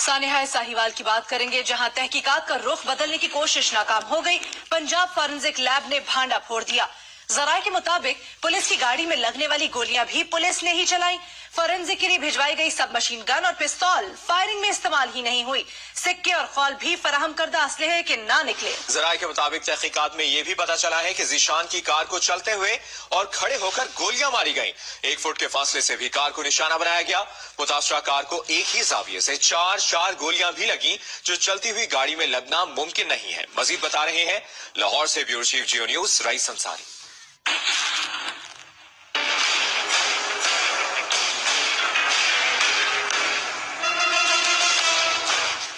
सानिहा साहिवाल की बात करेंगे, जहां तहकीकात का रुख बदलने की कोशिश नाकाम हो गई। पंजाब फॉरेंसिक लैब ने भांडा फोड़ दिया। जराये के मुताबिक पुलिस की गाड़ी में लगने वाली गोलियां भी पुलिस ने ही चलाई। फॉरेंसिक के लिए भिजवाई गई सब मशीन गन और पिस्तौल फायरिंग में इस्तेमाल ही नहीं हुई। सिक्के और खौल भी फराहम करदा असलहे के ना निकले। जराये के मुताबिक तहकीकात में ये भी पता चला है कि जीशान की कार को चलते हुए और खड़े होकर गोलियां मारी गईं। 1 फुट के फासले से भी कार को निशाना बनाया गया। मुतासरा कार को एक ही जाविये से चार गोलियां भी लगी, जो चलती हुई गाड़ी में लगना मुमकिन नहीं है। मजीद बता रहे हैं लाहौर से ब्यूरो चीफ जियो news rice Ansari.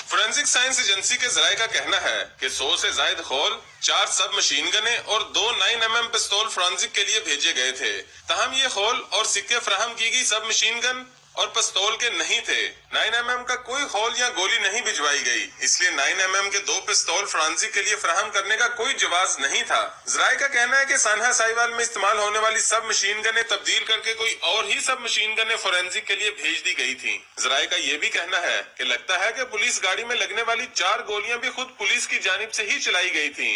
Forensic science agency के जराये का कहना है कि 100 से जायद खोल, 4 सब मशीन गने और 2 9mm पिस्तौल फोरेंसिक के लिए भेजे गए थे। तहम ये खोल और सिक्के फराहम की गई सब मशीन गन और पिस्तौल के नहीं थे। 9mm का कोई खोल या गोली नहीं भिजवाई गई, इसलिए 9mm के 2 पिस्तौल फोरेंसिक के लिए फराहम करने का कोई जवाज नहीं था। जराये का कहना है कि सानहा साहिवाल में इस्तेमाल होने वाली सब मशीन गने तब्दील करके कोई और ही सब मशीन गने फोरेंसिक के लिए भेज दी गई थी। जराये का ये भी कहना है कि लगता है कि पुलिस गाड़ी में लगने वाली 4 गोलियां भी खुद पुलिस की जानिब से ही चलाई गई थी।